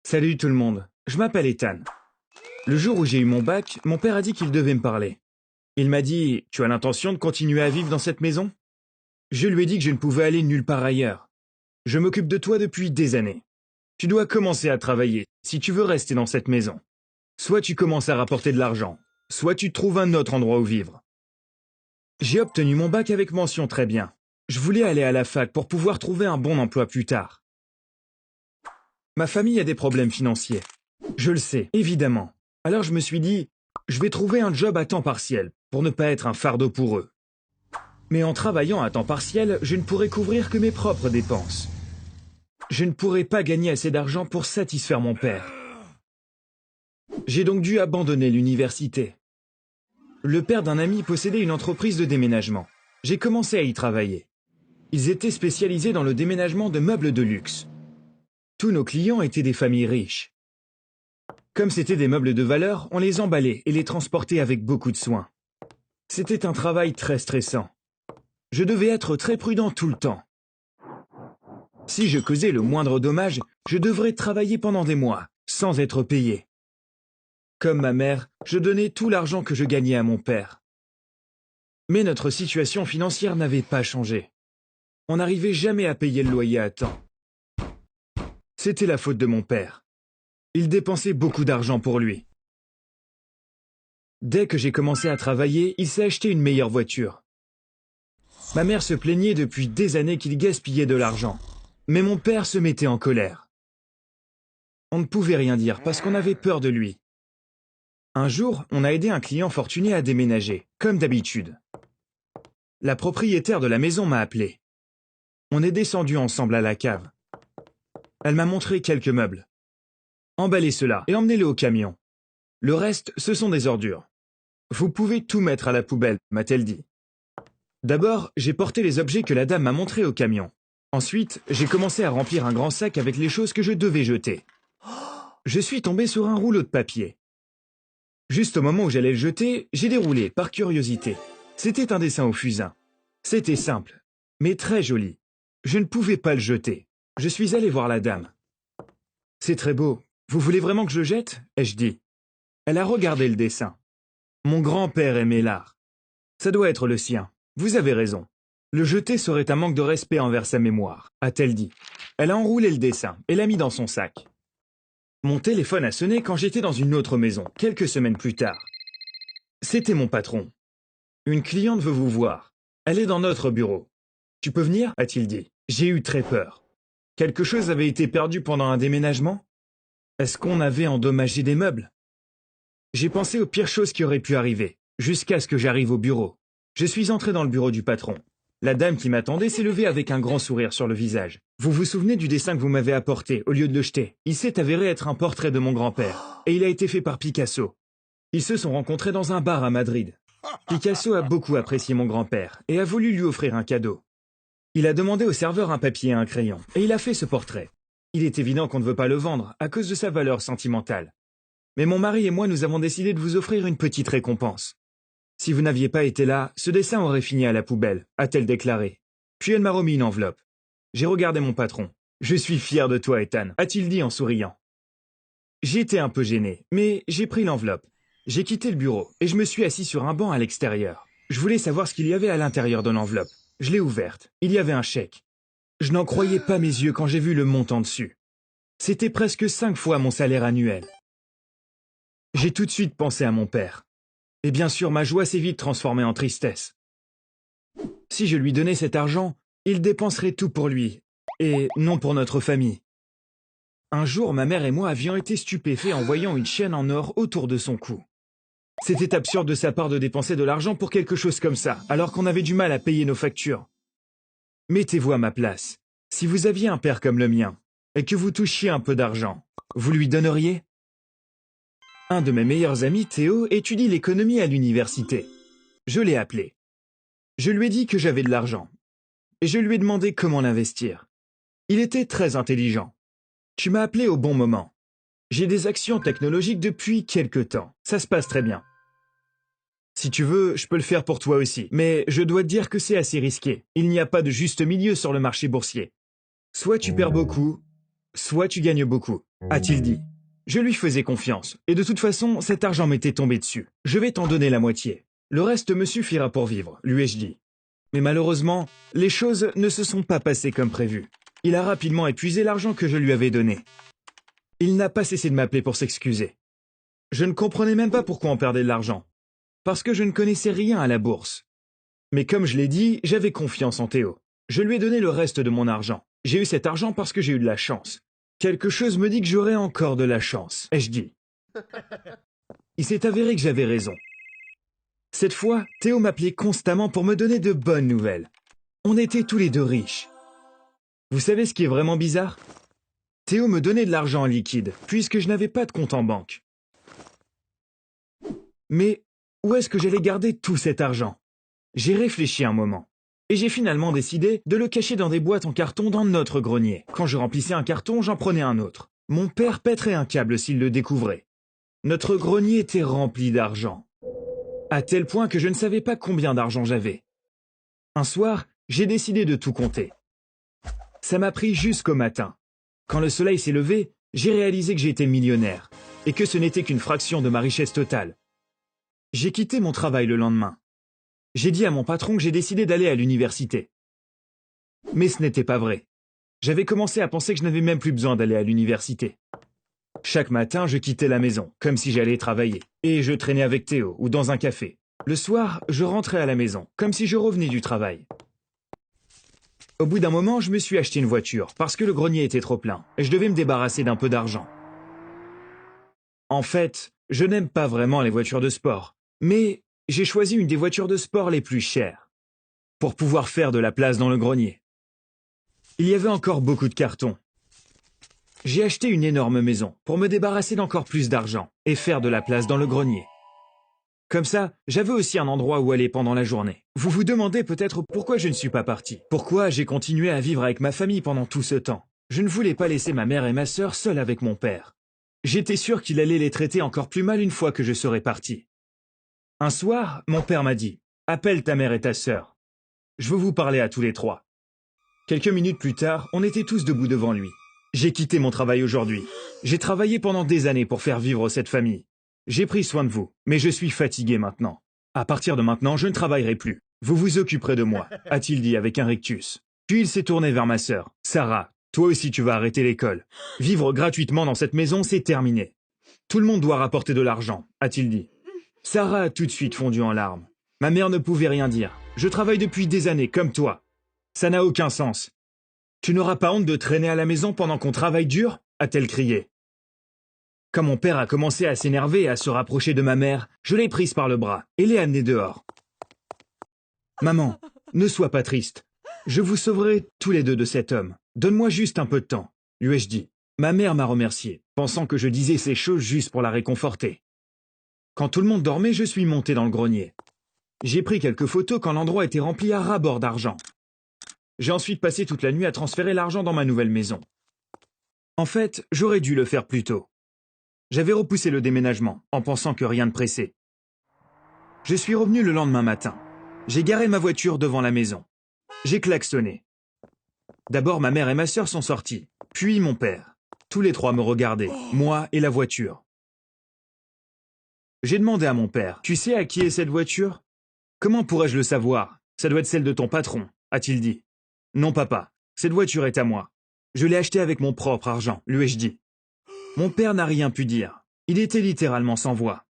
Salut tout le monde, je m'appelle Ethan. Le jour où j'ai eu mon bac, mon père a dit qu'il devait me parler. Il m'a dit « Tu as l'intention de continuer à vivre dans cette maison ?» Je lui ai dit que je ne pouvais aller nulle part ailleurs. Je m'occupe de toi depuis des années. Tu dois commencer à travailler si tu veux rester dans cette maison. Soit tu commences à rapporter de l'argent, soit tu trouves un autre endroit où vivre. J'ai obtenu mon bac avec mention très bien. Je voulais aller à la fac pour pouvoir trouver un bon emploi plus tard. Ma famille a des problèmes financiers. Je le sais, évidemment. Alors je me suis dit, je vais trouver un job à temps partiel, pour ne pas être un fardeau pour eux. Mais en travaillant à temps partiel, je ne pourrai couvrir que mes propres dépenses. Je ne pourrai pas gagner assez d'argent pour satisfaire mon père. J'ai donc dû abandonner l'université. Le père d'un ami possédait une entreprise de déménagement. J'ai commencé à y travailler. Ils étaient spécialisés dans le déménagement de meubles de luxe. Tous nos clients étaient des familles riches. Comme c'étaient des meubles de valeur, on les emballait et les transportait avec beaucoup de soin. C'était un travail très stressant. Je devais être très prudent tout le temps. Si je causais le moindre dommage, je devrais travailler pendant des mois, sans être payé. Comme ma mère, je donnais tout l'argent que je gagnais à mon père. Mais notre situation financière n'avait pas changé. On n'arrivait jamais à payer le loyer à temps. C'était la faute de mon père. Il dépensait beaucoup d'argent pour lui. Dès que j'ai commencé à travailler, il s'est acheté une meilleure voiture. Ma mère se plaignait depuis des années qu'il gaspillait de l'argent. Mais mon père se mettait en colère. On ne pouvait rien dire parce qu'on avait peur de lui. Un jour, on a aidé un client fortuné à déménager, comme d'habitude. La propriétaire de la maison m'a appelé. On est descendu ensemble à la cave. Elle m'a montré quelques meubles. Emballez cela et emmenez-le au camion. Le reste, ce sont des ordures. Vous pouvez tout mettre à la poubelle, m'a-t-elle dit. D'abord, j'ai porté les objets que la dame m'a montrés au camion. Ensuite, j'ai commencé à remplir un grand sac avec les choses que je devais jeter. Je suis tombé sur un rouleau de papier. Juste au moment où j'allais le jeter, j'ai déroulé, par curiosité. C'était un dessin au fusain. C'était simple, mais très joli. Je ne pouvais pas le jeter. Je suis allé voir la dame. « C'est très beau. Vous voulez vraiment que je le jette ?» ai-je dit. Elle a regardé le dessin. Mon grand-père aimait l'art. Ça doit être le sien. Vous avez raison. Le jeter serait un manque de respect envers sa mémoire, a-t-elle dit. Elle a enroulé le dessin et l'a mis dans son sac. Mon téléphone a sonné quand j'étais dans une autre maison, quelques semaines plus tard. C'était mon patron. Une cliente veut vous voir. Elle est dans notre bureau. Tu peux venir, a-t-il dit. J'ai eu très peur. Quelque chose avait été perdu pendant un déménagement? Est-ce qu'on avait endommagé des meubles? J'ai pensé aux pires choses qui auraient pu arriver, jusqu'à ce que j'arrive au bureau. Je suis entré dans le bureau du patron. La dame qui m'attendait s'est levée avec un grand sourire sur le visage. Vous vous souvenez du dessin que vous m'avez apporté, au lieu de le jeter? Il s'est avéré être un portrait de mon grand-père, et il a été fait par Picasso. Ils se sont rencontrés dans un bar à Madrid. Picasso a beaucoup apprécié mon grand-père, et a voulu lui offrir un cadeau. Il a demandé au serveur un papier et un crayon, et il a fait ce portrait. Il est évident qu'on ne veut pas le vendre, à cause de sa valeur sentimentale. Mais mon mari et moi, nous avons décidé de vous offrir une petite récompense. Si vous n'aviez pas été là, ce dessin aurait fini à la poubelle, a-t-elle déclaré. Puis elle m'a remis une enveloppe. J'ai regardé mon patron. Je suis fier de toi, Ethan, a-t-il dit en souriant. J'étais un peu gêné, mais j'ai pris l'enveloppe. J'ai quitté le bureau et je me suis assis sur un banc à l'extérieur. Je voulais savoir ce qu'il y avait à l'intérieur de l'enveloppe. Je l'ai ouverte. Il y avait un chèque. Je n'en croyais pas mes yeux quand j'ai vu le montant dessus. C'était presque 5 fois mon salaire annuel. J'ai tout de suite pensé à mon père. Et bien sûr, ma joie s'est vite transformée en tristesse. Si je lui donnais cet argent, il dépenserait tout pour lui, et non pour notre famille. Un jour, ma mère et moi avions été stupéfaits en voyant une chaîne en or autour de son cou. C'était absurde de sa part de dépenser de l'argent pour quelque chose comme ça, alors qu'on avait du mal à payer nos factures. Mettez-vous à ma place. Si vous aviez un père comme le mien, et que vous touchiez un peu d'argent, vous lui donneriez ? Un de mes meilleurs amis, Théo, étudie l'économie à l'université. Je l'ai appelé. Je lui ai dit que j'avais de l'argent. Et je lui ai demandé comment l'investir. Il était très intelligent. Tu m'as appelé au bon moment. J'ai des actions technologiques depuis quelque temps. Ça se passe très bien. Si tu veux, je peux le faire pour toi aussi. Mais je dois te dire que c'est assez risqué. Il n'y a pas de juste milieu sur le marché boursier. Soit tu perds beaucoup, soit tu gagnes beaucoup. a-t-il dit. Je lui faisais confiance, et de toute façon, cet argent m'était tombé dessus. Je vais t'en donner la moitié. Le reste me suffira pour vivre, lui ai-je dit. Mais malheureusement, les choses ne se sont pas passées comme prévu. Il a rapidement épuisé l'argent que je lui avais donné. Il n'a pas cessé de m'appeler pour s'excuser. Je ne comprenais même pas pourquoi on perdait de l'argent. Parce que je ne connaissais rien à la bourse. Mais comme je l'ai dit, j'avais confiance en Théo. Je lui ai donné le reste de mon argent. J'ai eu cet argent parce que j'ai eu de la chance. Quelque chose me dit que j'aurai encore de la chance, ai-je dit. Il s'est avéré que j'avais raison. Cette fois, Théo m'appelait constamment pour me donner de bonnes nouvelles. On était tous les deux riches. Vous savez ce qui est vraiment bizarre? Théo me donnait de l'argent en liquide, puisque je n'avais pas de compte en banque. Mais où est-ce que j'allais garder tout cet argent? J'ai réfléchi un moment. Et j'ai finalement décidé de le cacher dans des boîtes en carton dans notre grenier. Quand je remplissais un carton, j'en prenais un autre. Mon père pèterait un câble s'il le découvrait. Notre grenier était rempli d'argent. À tel point que je ne savais pas combien d'argent j'avais. Un soir, j'ai décidé de tout compter. Ça m'a pris jusqu'au matin. Quand le soleil s'est levé, j'ai réalisé que j'étais millionnaire, et que ce n'était qu'une fraction de ma richesse totale. J'ai quitté mon travail le lendemain. J'ai dit à mon patron que j'ai décidé d'aller à l'université. Mais ce n'était pas vrai. J'avais commencé à penser que je n'avais même plus besoin d'aller à l'université. Chaque matin, je quittais la maison, comme si j'allais travailler, et je traînais avec Théo ou dans un café. Le soir, je rentrais à la maison, comme si je revenais du travail. Au bout d'un moment, je me suis acheté une voiture, parce que le grenier était trop plein, et je devais me débarrasser d'un peu d'argent. En fait, je n'aime pas vraiment les voitures de sport, mais j'ai choisi une des voitures de sport les plus chères, pour pouvoir faire de la place dans le grenier. Il y avait encore beaucoup de cartons. J'ai acheté une énorme maison pour me débarrasser d'encore plus d'argent et faire de la place dans le grenier. Comme ça, j'avais aussi un endroit où aller pendant la journée. Vous vous demandez peut-être pourquoi je ne suis pas parti. Pourquoi j'ai continué à vivre avec ma famille pendant tout ce temps. Je ne voulais pas laisser ma mère et ma sœur seules avec mon père. J'étais sûr qu'il allait les traiter encore plus mal une fois que je serais parti. Un soir, mon père m'a dit « Appelle ta mère et ta sœur. Je veux vous parler à tous les trois. » Quelques minutes plus tard, on était tous debout devant lui. J'ai quitté mon travail aujourd'hui. J'ai travaillé pendant des années pour faire vivre cette famille. J'ai pris soin de vous, mais je suis fatigué maintenant. À partir de maintenant, je ne travaillerai plus. Vous vous occuperez de moi, a-t-il dit avec un rictus. Puis il s'est tourné vers ma sœur. Sarah, toi aussi tu vas arrêter l'école. Vivre gratuitement dans cette maison, c'est terminé. Tout le monde doit rapporter de l'argent, a-t-il dit. Sarah a tout de suite fondu en larmes. Ma mère ne pouvait rien dire. Je travaille depuis des années, comme toi. Ça n'a aucun sens. Tu n'auras pas honte de traîner à la maison pendant qu'on travaille dur? A-t-elle crié. Quand mon père a commencé à s'énerver et à se rapprocher de ma mère, je l'ai prise par le bras et l'ai amenée dehors. Maman, ne sois pas triste. Je vous sauverai tous les deux de cet homme. Donne-moi juste un peu de temps, lui ai-je dit. Ma mère m'a remercié, pensant que je disais ces choses juste pour la réconforter. Quand tout le monde dormait, je suis monté dans le grenier. J'ai pris quelques photos quand l'endroit était rempli à ras-bord d'argent. J'ai ensuite passé toute la nuit à transférer l'argent dans ma nouvelle maison. En fait, j'aurais dû le faire plus tôt. J'avais repoussé le déménagement, en pensant que rien ne pressait. Je suis revenu le lendemain matin. J'ai garé ma voiture devant la maison. J'ai klaxonné. D'abord, ma mère et ma sœur sont sorties, puis mon père. Tous les trois me regardaient, moi et la voiture. J'ai demandé à mon père, « Tu sais à qui est cette voiture ?»« Comment pourrais-je le savoir? Ça doit être celle de ton patron, » a-t-il dit. « Non, papa, cette voiture est à moi. Je l'ai achetée avec mon propre argent, lui ai-je dit. » Mon père n'a rien pu dire. Il était littéralement sans voix.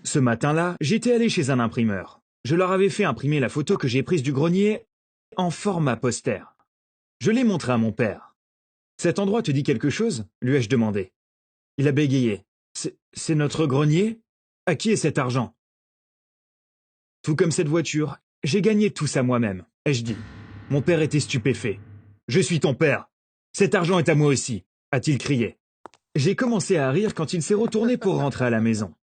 Ce matin-là, j'étais allé chez un imprimeur. Je leur avais fait imprimer la photo que j'ai prise du grenier en format poster. Je l'ai montré à mon père. « Cet endroit te dit quelque chose ?» lui ai-je demandé. Il a bégayé. « C'est notre grenier? À qui est cet argent ?» Tout comme cette voiture, j'ai gagné tout ça moi-même, ai-je dit. Mon père était stupéfait. « Je suis ton père. Cet argent est à moi aussi, » a-t-il crié. J'ai commencé à rire quand il s'est retourné pour rentrer à la maison.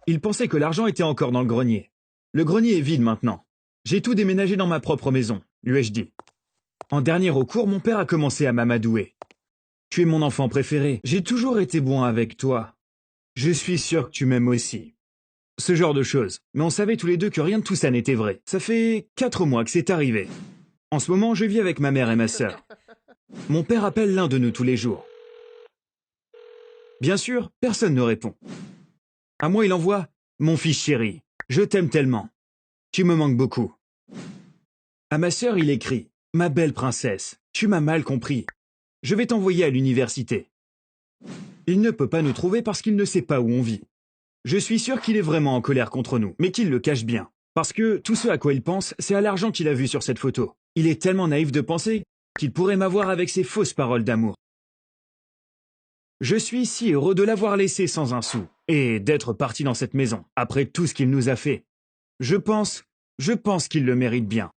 Il pensait que l'argent était encore dans le grenier. Le grenier est vide maintenant. J'ai tout déménagé dans ma propre maison, lui ai-je dit. En dernier recours, mon père a commencé à m'amadouer. « Tu es mon enfant préféré. J'ai toujours été bon avec toi. Je suis sûr que tu m'aimes aussi. » Ce genre de choses. Mais on savait tous les deux que rien de tout ça n'était vrai. Ça fait 4 mois que c'est arrivé. En ce moment, je vis avec ma mère et ma sœur. Mon père appelle l'un de nous tous les jours. Bien sûr, personne ne répond. À moi, il envoie « Mon fils chéri, je t'aime tellement. Tu me manques beaucoup. » À ma sœur, il écrit « Ma belle princesse, tu m'as mal compris. Je vais t'envoyer à l'université. » Il ne peut pas nous trouver parce qu'il ne sait pas où on vit. Je suis sûr qu'il est vraiment en colère contre nous, mais qu'il le cache bien. Parce que tout ce à quoi il pense, c'est à l'argent qu'il a vu sur cette photo. Il est tellement naïf de penser qu'il pourrait m'avoir avec ses fausses paroles d'amour. Je suis si heureux de l'avoir laissé sans un sou, et d'être parti dans cette maison, après tout ce qu'il nous a fait. Je pense qu'il le mérite bien.